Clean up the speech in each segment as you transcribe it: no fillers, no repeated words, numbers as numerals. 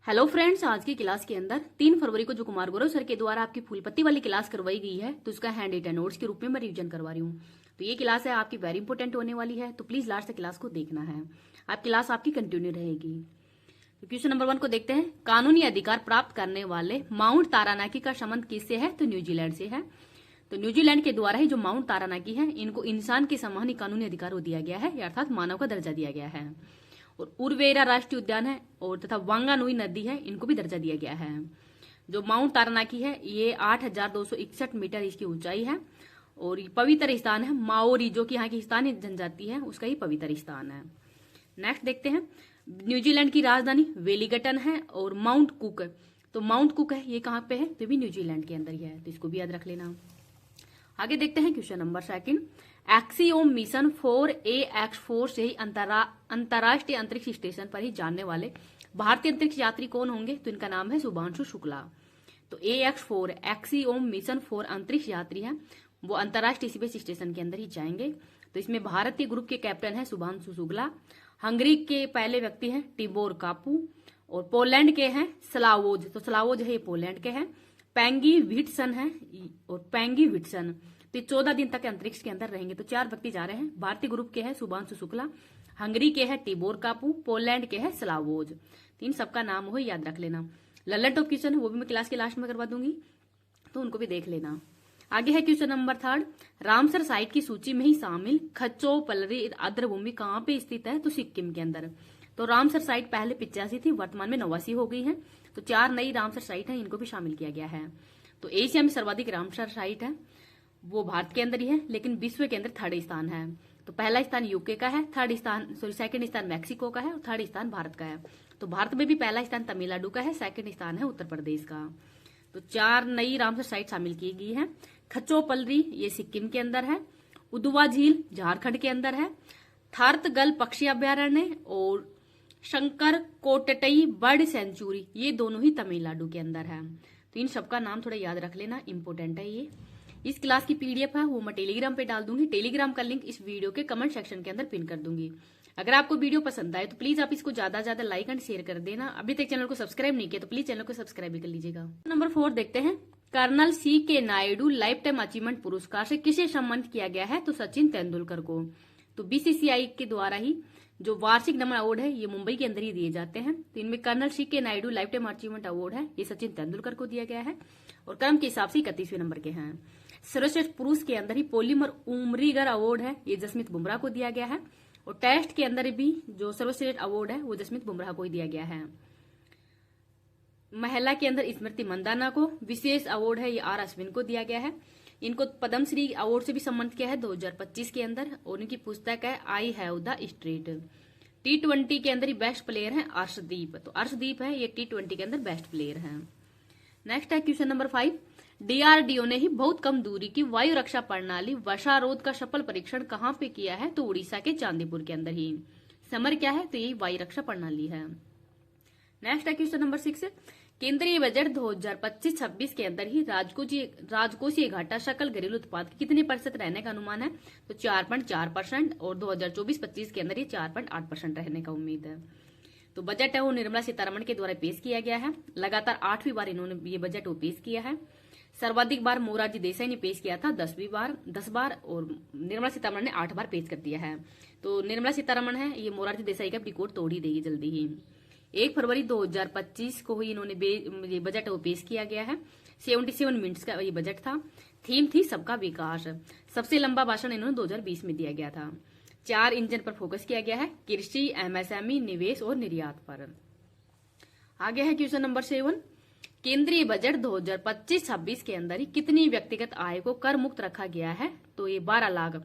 Hello friends, आज की class के अंदर 3 फरवरी को जो कुमार गौरव सर के द्वारा आपकी फूलपत्ती वाली क्लास करवाई गई है, तो उसका हैंड रिटन नोट्स के रूप में मैं रिवीजन करवा रही हूँ। तो ये क्लास है आपकी वेरी इंपॉर्टेंट होने वाली है, तो प्लीज लास्ट तक क्लास को देखना है। आप क्लास आपकी कंटिन्यू रहेगी। तो क्वेश्चन नंबर 1 को देखते हैं। कानूनी अधिकार प्राप्त करने वाले माउंट तारानाकी का संबंध किससे है? तो न्यूजीलैंड से है। तो न्यूजीलैंड के द्वारा ही जो माउंट तारानाकी है, इनको इंसान के समान ही कानूनी अधिकार दिया गया है, अर्थात मानव का दर्जा दिया गया है। और उर्वेरा राष्ट्रीय उद्यान है और तथा वांगानुई नदी है, इनको भी दर्जा दिया गया है। जो माउंट तारानाकी है, ये 8,261 मीटर इसकी ऊंचाई है और ये पवित्र स्थान है माओरी, जो कि यहाँ की स्थानीय जनजाति है, उसका ही पवित्र स्थान है। नेक्स्ट देखते हैं। न्यूजीलैंड की राजधानी वेलिंगटन है और माउंट कुक, तो माउंट कुक है, ये कहाँ पे है? तो भी न्यूजीलैंड के अंदर ही है, तो इसको भी याद रख लेना। आगे देखते हैं question number 2। Axiom mission 4AX4 से ही अंतरराष्ट्रीय अंतरिक्ष स्टेशन पर ही जाने वाले भारतीय अंतरिक्ष यात्री कौन होंगे? तो इनका नाम है शुभांशु शुक्ला। तो AX4 एक्सियोम मिशन 4 अंतरिक्ष यात्री है, वो अंतरराष्ट्रीय स्पेस स्टेशन के अंदर ही जाएंगे। तो इसमें भारतीय ग्रुप के कैप्टन है शुभांशु शुक्ला, हंगरी के पहले व्यक्ति हैं टिबोर कापू और पोलैंड के हैं स्लावोज, तो स्लावोज है ये पोलैंड के हैं। पैंगी विट्सन है और पैंगी विट्सन, तो 14 दिन तक अंतरिक्ष के अंदर रहेंगे। तो 4 व्यक्ति जा रहे हैं। भारतीय ग्रुप के हैं शुभांशु शुक्ला, हंगरी के हैं टिबोर कापू, पोलैंड के हैं स्लावोज। इन सबका नाम हो याद रख लेना। लल्लन टॉप क्वेश्चन वो भी मैं क्लास के लास्ट में करवा दूंगी, तो उनको भी देख लेना। आगे है क्वेश्चन नंबर 3। रामसर साइट की सूची में ही शामिल खच्चो पलरी आर्द्रभूमि कहाँ पे स्थित है? तो सिक्किम के अंदर। तो रामसर साइट पहले 85 थी, वर्तमान में 89 हो गई है। तो 4 नई रामसर साइट है, इनको भी शामिल किया गया है। तो एशिया में सर्वाधिक रामसर साइट है, वो भारत के अंदर ही है, लेकिन विश्व के अंदर 3rd स्थान है। तो पहला स्थान यूके का है, सेकंड स्थान मैक्सिको का है और 3rd स्थान भारत का है। तो भारत में भी पहला स्थान तमिलनाडु का है, 2nd स्थान है उत्तर प्रदेश का। तो 4 नई रामसर साइट शामिल की गई है। खच्चोपल्ली ये सिक्किम के अंदर है, उदुवा झील झारखंड के अंदर है, थारतगल पक्षी अभ्यारण्य और शंकर कोटटई बर्ड सेंचुरी, ये दोनों ही तमिलनाडु के अंदर है। तो इन सबका नाम थोड़ा याद रख लेना, इंपोर्टेंट है ये। इस क्लास की PDF है, वो मैं टेलीग्राम पे डाल दूंगी। टेलीग्राम का लिंक इस वीडियो के कमेंट सेक्शन के अंदर पिन कर दूंगी। अगर आपको वीडियो पसंद आए तो प्लीज आप इसको ज्यादा ज्यादा लाइक एंड शेयर कर देना। अभी तक चैनल को सब्सक्राइब नहीं किया तो प्लीज चैनल को सब्सक्राइब भी कर लीजिएगा। नंबर 4 देखते हैं। Colonel CK Naidu lifetime achievement पुरस्कार से किसे सम्मानित किया गया है? तो सचिन तेंदुलकर को। तो BCCI के द्वारा ही जो वार्षिक नमन अवार्ड है, ये मुंबई के अंदर ही दिए जाते हैं। तो इनमें colonel CK Naidu lifetime achievement award है, ये सचिन तेंदुलकर को दिया गया है और क्रम के हिसाब से 31वें नंबर के हैं। सर्वश्रेष्ठ पुरुष के अंदर ही पॉलीमर उमरीगर अवार्ड है, ये जसमीत बुमराह को दिया गया है। और टेस्ट के अंदर भी जो सर्वश्रेष्ठ अवार्ड है, वो जसमीत बुमराह को ही दिया गया है। महिला के अंदर स्मृति मंदाना को विशेष अवार्ड है, ये R अश्विन को दिया गया है। इनको पद्मश्री अवार्ड से भी सम्मानित किया है 2025 के अंदर और इनकी पुस्तक है I have the street. T20 के अंदर ही बेस्ट प्लेयर है अर्शदीप, तो अर्शदीप है ये T20 के अंदर बेस्ट प्लेयर है। नेक्स्ट है क्वेश्चन नंबर 5। DRDO ने ही बहुत कम दूरी की वायु रक्षा प्रणाली वर्षारोध का सफल परीक्षण कहाँ पे किया है? तो उड़ीसा के चांदीपुर के अंदर ही। समर क्या है? तो यही वायु रक्षा प्रणाली है। नेक्स्ट है क्वेश्चन नंबर 6। केंद्रीय बजट 2025-26 के अंदर ही राजकोषीय घाटा सकल घरेलू उत्पाद के कितने % रहने का अनुमान है? तो 4.4% और 2024-25 के अंदर ही 4.8% रहने का उम्मीद है। तो बजट है वो निर्मला सीतारमण के द्वारा पेश किया गया है। लगातार 8वीं बार इन्होंने ये बजट वो पेश किया है। सर्वाधिक बार मोरारजी देसाई ने पेश किया था 10 बार और निर्मला सीतारमण ने 8 बार पेश कर दिया है। तो निर्मला सीतारमण है ये मोरारजी देसाई का रिकॉर्ड तोड़ ही देगी जल्दी ही। 1 फरवरी 2025 को ही इन्होंने ये बजट वो पेश किया गया है। 77 मिनट्स का ये बजट था। थीम थी सबका विकास। सबसे लंबा भाषण इन्होंने 2020 में दिया गया था। 4 इंजन पर फोकस किया गया है, कृषि, MSME, निवेश और निर्यात पर। आगे है क्वेश्चन नंबर 7। केंद्रीय बजट 2025-26 के अंदर ही कितनी व्यक्तिगत आय को कर मुक्त रखा गया है? तो ये 12 लाख।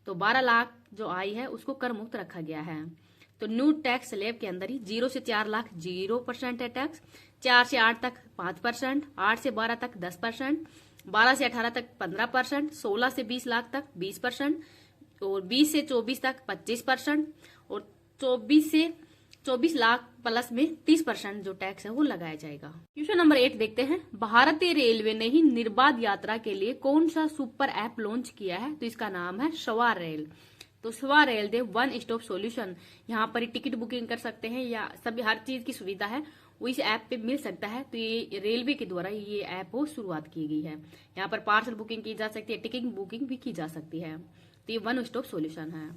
तो 12 लाख जो आय है उसको कर मुक्त रखा गया है। तो न्यू टैक्स स्लैब के अंदर ही 0 से 4 लाख 0% है टैक्स, 4 से 8 तक 5%, 8 से 12 तक 10%, 12 से 18 तक 15%, 16 से 20 लाख तक 20% और 20 से 24 तक 25% और 24 से 24 लाख प्लस में 30% जो टैक्स है वो लगाया जाएगा। क्वेश्चन नंबर 8 देखते हैं। भारतीय रेलवे ने ही निर्बाध यात्रा के लिए कौन सा सुपर ऐप लॉन्च किया है? तो इसका नाम है सवार रेल। तो सवार रेल दे वन स्टॉप सॉल्यूशन, यहाँ पर टिकट बुकिंग कर सकते हैं या सभी हर चीज की सुविधा है वो इस ऐप पे मिल सकता है। तो ये रेलवे के द्वारा ये ऐप को शुरुआत की गई है। यहाँ पर पार्सल बुकिंग की जा सकती है, टिकट बुकिंग भी की जा सकती है। तो ये वन स्टॉप सॉल्यूशन है।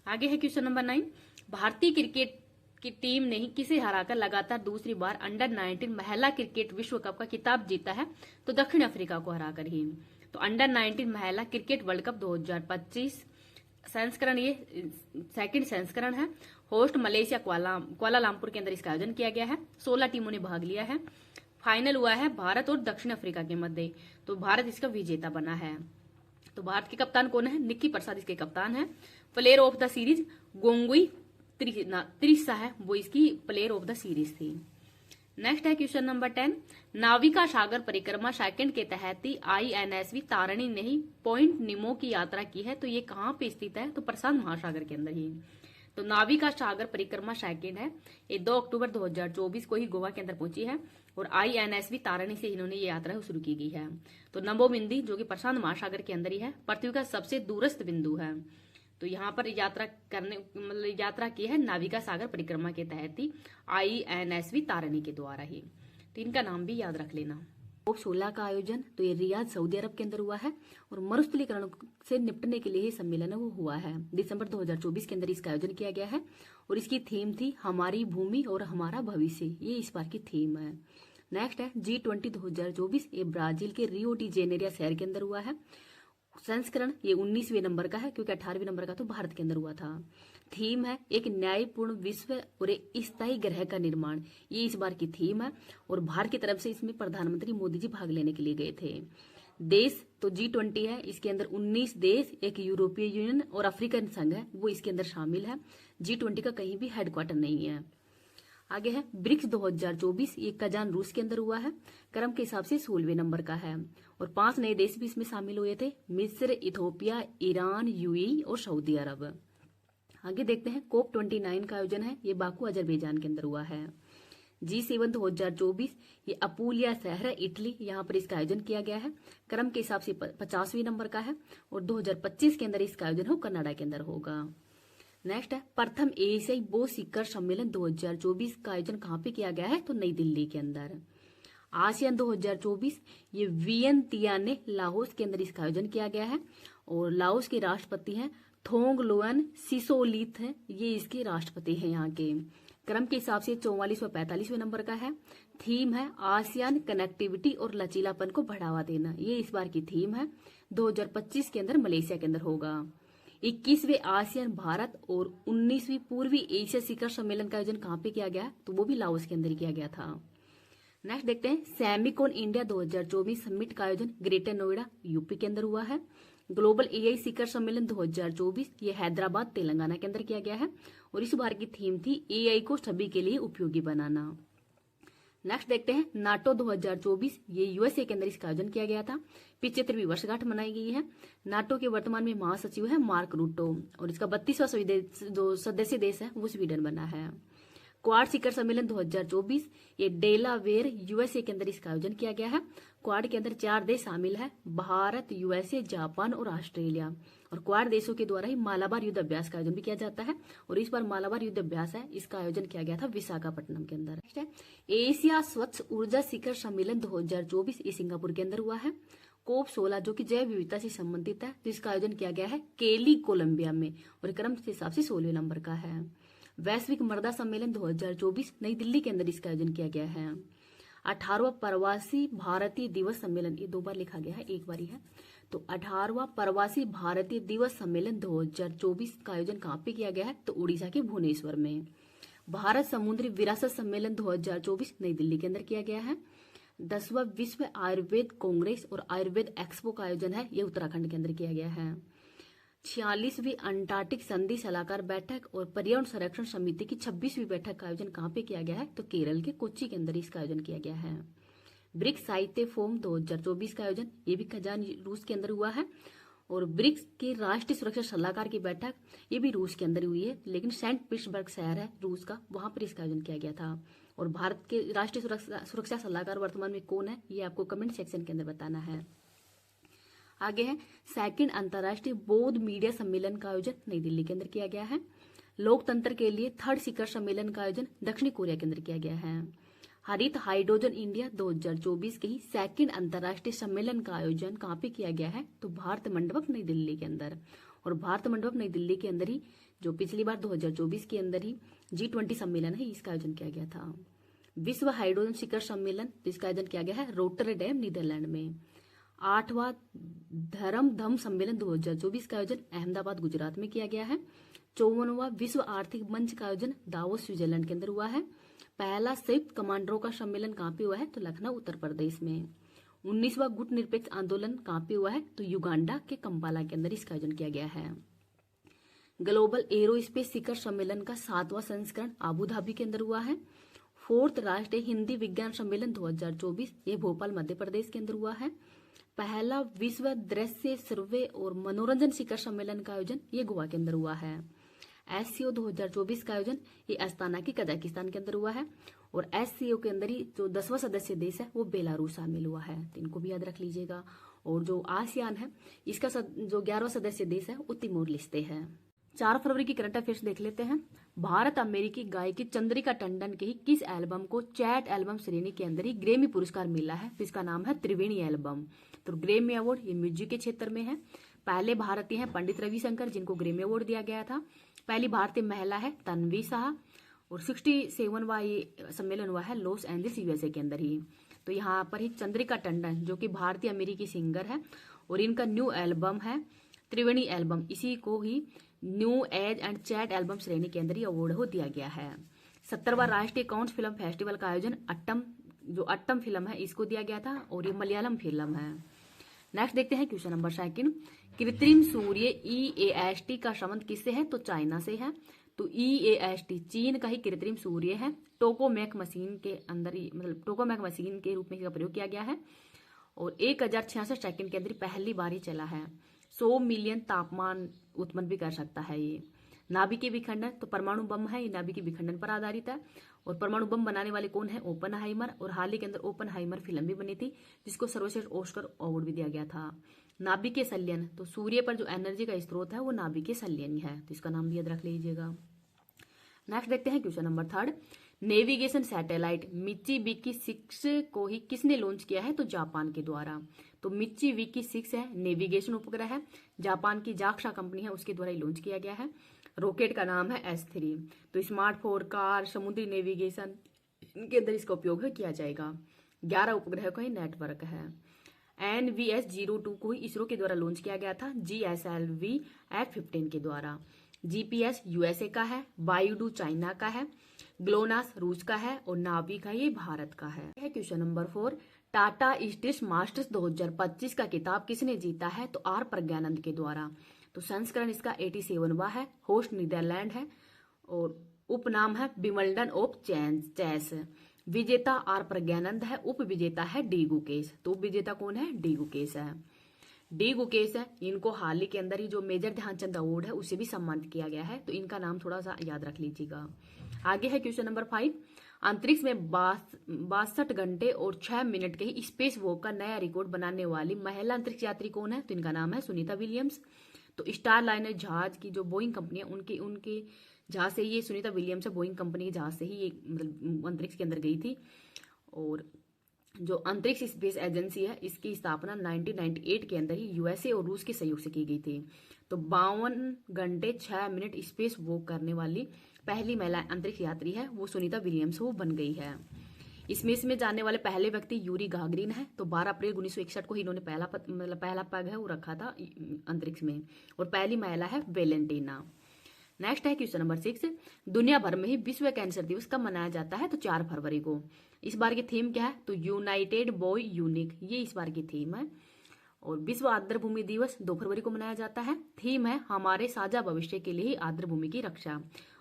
आगे है क्वेश्चन नंबर 9। भारतीय क्रिकेट की टीम ने किसे हराकर लगातार दूसरी बार अंडर 19 महिला क्रिकेट विश्व कप का खिताब जीता है? तो दक्षिण अफ्रीका को हराकर ही। तो अंडर 19 महिला क्रिकेट वर्ल्ड कप 2025 संस्करण, ये सेकंड संस्करण है। होस्ट मलेशिया कुआलालंपुर के अंदर इसका आयोजन किया गया है। 16 टीमों ने भाग लिया है। फाइनल हुआ है भारत और दक्षिण अफ्रीका के मध्य। तो भारत इसका विजेता बना है। तो भारत के कप्तान कौन है? निक्की प्रसाद इसके कप्तान है। Player of the series Gongadi Trisha है, वो इसकी प्लेयर ऑफ द सीरीज थी। नेक्स्ट है question number 10। Navika Sagar Parikrama second के तहत INSV तारिणी ने ही पॉइंट निमो की यात्रा की है। तो ये कहाँ पे स्थित है? तो प्रशांत महासागर के अंदर ही। तो नाविका सागर परिक्रमा सेकंड है, ये 2 अक्टूबर 2024 को ही गोवा के अंदर पहुंची है। और INSV तारिणी से इन्होंने ये यात्रा शुरू की गई है। तो नमो बिंदी जो कि प्रशांत महासागर के अंदर ही है, पृथ्वी का सबसे दूरस्थ बिंदु है। तो यहाँ पर यात्रा की है नाविका सागर परिक्रमा के तहत ही INSV तारिणी के द्वारा ही। तो इनका नाम भी याद रख लेना। COP 16 का आयोजन तो ये रियाद सऊदी अरब के अंदर हुआ है। और मरुस्थलीकरण से निपटने के लिए सम्मेलन वो हुआ है। दिसंबर 2024 के अंदर इसका आयोजन किया गया है। और इसकी थीम थी हमारी भूमि और हमारा भविष्य, ये इस बार की थीम है। नेक्स्ट है G20 2024, ये ब्राजील के रियो डी जेनेरिया शहर के अंदर हुआ है। संस्करण ये 19वें नंबर का है, क्योंकि 18वें नंबर का तो भारत के अंदर हुआ था। थीम है एक न्यायपूर्ण विश्व और एक स्थायी ग्रह का निर्माण, ये इस बार की थीम है। और भारत की तरफ से इसमें प्रधानमंत्री मोदी जी भाग लेने के लिए गए थे। देश तो G20 है, इसके अंदर 19 देश, एक यूरोपीय यूनियन और अफ्रीकन संघ है, वो इसके अंदर शामिल है। G20 का कहीं भी हेडक्वार्टर नहीं है। आगे है ब्रिक्स 2024, ये कजान रूस के अंदर हुआ है। क्रम के हिसाब से 16वें नंबर का है। और 5 नए देश भी इसमें शामिल हुए थे, मिस्र, इथोपिया, ईरान, UAE और सऊदी अरब। आगे देखते हैं COP 29 का आयोजन है, ये बाकू अजरबैजान के अंदर हुआ है। G7 2024, ये अपूलिया शहर है इटली, यहाँ पर इसका आयोजन किया गया है। क्रम के हिसाब से 50वें नंबर का है। और 2025 के अंदर इसका आयोजन हो कनाडा के अंदर होगा। नेक्स्ट है प्रथम एशियाई बौद्ध शिखर सम्मेलन 2024 का आयोजन कहाँ पे किया गया है? तो नई दिल्ली के अंदर। आसियान 2024, ये वियंतियाने लाओस के अंदर इसका आयोजन किया गया है। और लाओस के राष्ट्रपति हैं थोंगलोन सिसोलीथ है, ये इसके राष्ट्रपति हैं यहाँ के। क्रम के हिसाब से 44 व 45वें नंबर का है। थीम है आसियान कनेक्टिविटी और लचीलापन को बढ़ावा देना, ये इस बार की थीम है। 2025 के अंदर मलेशिया के अंदर होगा। 21वें आसियान भारत और 19वीं पूर्वी एशिया शिखर सम्मेलन का आयोजन कहाँ पे किया गया? तो वो भी लाओस के अंदर किया गया था। नेक्स्ट देखते हैं सेमिकॉन इंडिया 2024 समिट का आयोजन ग्रेटर नोएडा यूपी के अंदर हुआ है। ग्लोबल AI शिखर सम्मेलन 2024, ये हैदराबाद तेलंगाना के अंदर किया गया है। और इस बार की थीम थी AI को सभी के लिए उपयोगी बनाना। नेक्स्ट देखते हैं नाटो 2024, ये USA के अंदर इसका आयोजन किया गया था। 75वीं वर्षगांठ मनाई गई है। नाटो के वर्तमान में महासचिव है मार्क रूटो। और इसका 32वां जो सदस्य देश है वो स्वीडन बना है। क्वाड शिखर सम्मेलन 2024, ये डेलावेयर USA के अंदर इसका आयोजन किया गया है। क्वाड के अंदर 4 देश शामिल है, भारत, USA, जापान और ऑस्ट्रेलिया। और क्वाड देशों के द्वारा ही मालाबार युद्ध अभ्यास का आयोजन भी किया जाता है। और इस बार मालाबार युद्ध अभ्यास है, इसका आयोजन किया गया था विशाखापट्टनम के अंदर। नेक्स्ट है एशिया स्वच्छ ऊर्जा शिखर सम्मेलन 2024, ये सिंगापुर के अंदर हुआ है। COP 16 जो कि जैव विविधता से संबंधित है, तो इसका आयोजन किया गया है केली कोलंबिया में। और क्रम के हिसाब से 16वें नंबर का है। वैश्विक मृदा सम्मेलन 2024 नई दिल्ली के अंदर इसका आयोजन किया गया है। 18वां प्रवासी भारतीय दिवस सम्मेलन, ये 2 बार लिखा गया है, एक बार ही है। तो 18वां प्रवासी भारतीय दिवस सम्मेलन 2024 का आयोजन कहाँ पे किया गया है? तो उड़ीसा के भुवनेश्वर में। भारत समुद्री विरासत सम्मेलन 2024 नई दिल्ली के अंदर किया गया है। 10वां विश्व आयुर्वेद कांग्रेस और आयुर्वेद एक्सपो का आयोजन है, ये उत्तराखंड के अंदर किया गया है। 46वीं अंटार्कटिक संधि सलाहकार बैठक और पर्यावरण संरक्षण समिति की 26वीं बैठक का आयोजन कहाँ पे किया गया है? तो केरल के कोच्चि के अंदर इसका आयोजन किया गया है। ब्रिक्स साहित्य फोरम 2024 का आयोजन, ये भी कजान रूस के अंदर हुआ है। और ब्रिक्स के राष्ट्रीय सुरक्षा सलाहकार की बैठक, ये भी रूस के अंदर हुई है, लेकिन सेंट पीटर्सबर्ग शहर है रूस का, वहां पर इसका आयोजन किया गया था। और भारत के राष्ट्रीय सुरक्षा सलाहकार वर्तमान में कौन है, ये आपको कमेंट सेक्शन के अंदर बताना है। आगे है सेकंड अंतर्राष्ट्रीय बौद्ध मीडिया सम्मेलन का आयोजन नई दिल्ली के अंदर किया गया है। लोकतंत्र के लिए 3rd शिखर सम्मेलन का आयोजन दक्षिणी कोरिया के अंदर किया गया है। हरित हाइड्रोजन इंडिया 2024 के ही सेकंड अंतर्राष्ट्रीय सम्मेलन का आयोजन कहाँ पे किया गया है? तो भारत मंडपम नई दिल्ली के अंदर। और भारत मंडपम नई दिल्ली के अंदर ही जो पिछली बार 2024 के अंदर ही G20 सम्मेलन है, इसका आयोजन किया गया था। विश्व हाइड्रोजन शिखर सम्मेलन, जिसका आयोजन किया गया है रोटरडैम नीदरलैंड में। 8वां धर्म सम्मेलन 2024 का आयोजन अहमदाबाद गुजरात में किया गया है। 54वां विश्व आर्थिक मंच का आयोजन दावोस स्विट्जरलैंड के अंदर हुआ है। पहला संयुक्त कमांडरों का सम्मेलन कहाँ पे हुआ है? तो लखनऊ उत्तर प्रदेश में। 19वां गुट निरपेक्ष आंदोलन कहाँ पे हुआ है? तो युगांडा के कंपाला के अंदर इसका आयोजन किया गया है। ग्लोबल एरोस्पेस शिखर सम्मेलन का 7वां संस्करण आबू धाबी के अंदर हुआ है। 4th राष्ट्रीय हिंदी विज्ञान सम्मेलन 2024 ये भोपाल मध्य प्रदेश के अंदर हुआ है। पहला विश्व दृश्य सर्वे और मनोरंजन शिखर सम्मेलन का आयोजन ये गोवा के अंदर हुआ है। SCO 2024 का आयोजन ये अस्ताना की कजाकिस्तान के अंदर हुआ है। और SCO के अंदर ही जो 10वां सदस्य देश है वो बेलारूस शामिल हुआ है, तो इनको भी याद रख लीजिएगा। और जो आसियान है इसका जो 11वां सदस्य देश है वो तिमोर लिस्ते है। 4 फरवरी की करंट अफेयर्स देख लेते हैं। भारत अमेरिकी गायिका चंद्रिका टंडन के ही किस एल्बम को चैट एल्बम श्रेणी के अंदर ही ग्रैमी पुरस्कार मिला है? तो इसका नाम है त्रिवेणी एल्बम। तो ग्रैमी अवार्ड ये म्यूजिक के क्षेत्र में है। पहले भारतीय हैं पंडित रविशंकर, जिनको ग्रैमी अवार्ड दिया गया था। पहली भारतीय महिला है तन्वी शाह। और 67वां ये सम्मेलन हुआ है लॉस एंजल्स USA के अंदर ही। तो यहाँ पर ही चंद्रिका टंडन जो कि भारतीय अमेरिकी सिंगर है और इनका न्यू एल्बम है त्रिवेणी एल्बम, इसी को ही new age and chant album श्रेणी के अंदर ही अवार्ड हो दिया गया है। 70वां राष्ट्रीय काउंस फिल्म फेस्टिवल का आयोजन अट्टम फिल्म है इसको दिया गया था और ये मलयालम फिल्म है। नेक्स्ट देखते हैं क्वेश्चन नंबर 2। कृत्रिम सूर्य EAST का संबंध किससे है? तो चाइना से है। तो EAST चीन का ही कृत्रिम सूर्य है। टोकामेक मशीन के अंदर ही मतलब टोकामेक मशीन के रूप में इसका प्रयोग किया गया है और 1066 सेकंड के अंदर पहली बार ही चला है। 100 मिलियन तापमान उत्पन्न भी कर सकता है ये। नाभिकीय विखंडन, तो परमाणु बम है, ये नाभिकीय विखंडन पर आधारित है। और परमाणु बम बनाने वाले कौन है? ओपनहाइमर। और हाल ही के अंदर ओपनहाइमर फिल्म भी बनी थी जिसको सर्वश्रेष्ठ ऑस्कर अवार्ड भी दिया गया था। नाभिकीय संलयन, तो सूर्य पर जो एनर्जी का स्रोत है वो नाभिकीय संलयन ही है, तो इसका नाम भी याद रख लीजिएगा। नेक्स्ट देखते हैं question number 3। Navigation satellite Mitsubishi 6 को ही किसने लॉन्च किया है? तो जापान के द्वारा। तो मित्सुबिशी 6 है नेविगेशन उपग्रह है, जापान की जाक्सा कंपनी है उसके द्वारा ही लॉन्च किया गया है। रॉकेट का नाम है S3। तो स्मार्टफोन, कार, समुद्री नेविगेशन इनके अंदर इसका उपयोग किया जाएगा। 11 उपग्रह का ही नेटवर्क है। NVS-02 को ही इसरो के द्वारा लॉन्च किया गया था GSLV F-15 के द्वारा। GPS USA का है, बायोडू चाइना का है, ग्लोनास रूस का है और नावी का ये भारत का है। Question number 4। Tata steel masters 2025 का किताब किसने जीता है? तो R प्रज्ञानंद के द्वारा। तो संस्करण इसका 87वां है, होस्ट नीदरलैंड है और उपनाम है विमल्डन ऑफ चेस। विजेता R प्रज्ञानंद है, उप विजेता है D गुकेश। तो उप विजेता कौन है? D गुकेश है। D गुकेश है, इनको हाल ही के अंदर ही जो मेजर ध्यानचंद अवार्ड है उसे भी सम्मानित किया गया है, तो इनका नाम थोड़ा सा याद रख लीजिएगा। आगे है क्वेश्चन नंबर 5। अंतरिक्ष में 62 घंटे और 6 मिनट के ही स्पेस वॉक का नया रिकॉर्ड बनाने वाली महिला अंतरिक्ष यात्री कौन है? तो इनका नाम है सुनीता विलियम्स। तो स्टार लाइनर जहाज की जो बोइंग कंपनी है उनके जहाज से ये सुनीता विलियम्स है, बोइंग कंपनी के जहाज से ही ये मतलब अंतरिक्ष के अंदर गई थी। और जो अंतरिक्ष स्पेस एजेंसी है इसकी स्थापना 1998 के अंदर ही USA और रूस के सहयोग से की गई थी। तो 52 घंटे 6 मिनट स्पेस वॉक करने वाली पहली महिला अंतरिक्ष यात्री है वो सुनीता विलियम्स वो बन गई है। इसमें जाने वाले पहले व्यक्ति यूरी गागरिन है। तो 12 अप्रैल 1961 को ही इन्होंने पहला पग है वो रखा था अंतरिक्ष में। और पहली महिला है वेलेंटीना। नेक्स्ट है क्वेश्चन नंबर 6। दुनिया भर में ही विश्व कैंसर दिवस कब मनाया जाता है? तो 4 फरवरी को। इस बार की थीम क्या है? तो यूनाइटेड बॉय यूनिक, ये इस बार की थीम है। और विश्व आर्द्र भूमि दिवस 2 फरवरी को मनाया जाता है। थीम है हमारे साझा भविष्य के लिए ही आर्द्र भूमि की रक्षा।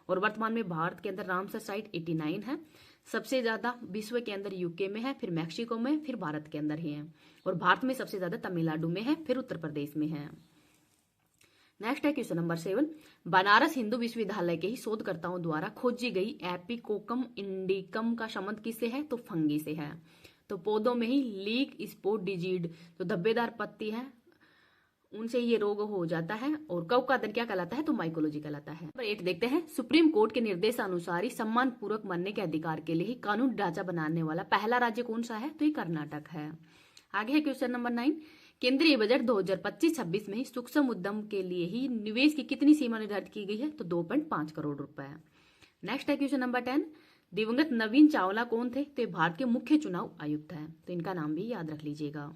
और वर्तमान में भारत के अंदर रामसर साइट 89 है। सबसे ज्यादा विश्व के अंदर UK में है, फिर मैक्सिको में, फिर भारत के अंदर ही है। और भारत में सबसे ज्यादा तमिलनाडु में है, फिर उत्तर प्रदेश में है। नेक्स्ट है क्वेश्चन नंबर 7। बनारस हिंदू विश्वविद्यालय के ही शोधकर्ताओं द्वारा खोजी गई एपिकोकम इंडिकम का संबंध किससे है? तो फंगी से है। तो पौधों में ही लीक स्पॉट डिजीज जो धब्बेदार पत्ती है उनसे ये रोग हो जाता है। और कफ का दर्द क्या कहलाता है, तो माइकोलॉजी कहलाता है। नंबर 8 देखते हैं, सुप्रीम कोर्ट के निर्देशानुसार ही सम्मान पूर्वक मरने के अधिकार के लिए ही कानून ढांचा बनाने वाला पहला राज्य कौन सा है, तो ये कर्नाटक है। आगे है क्वेश्चन नंबर 9, केंद्रीय बजट 2025-26 में ही सूक्ष्म उद्यम के लिए ही निवेश की कितनी सीमा निर्धारित की गई है, तो 2.5 करोड़ रुपए। नेक्स्ट है क्वेश्चन नंबर 10, दिवंगत नवीन चावला कौन थे, तो ये भारत के मुख्य चुनाव आयुक्त है, तो इनका नाम भी याद रख लीजिएगा।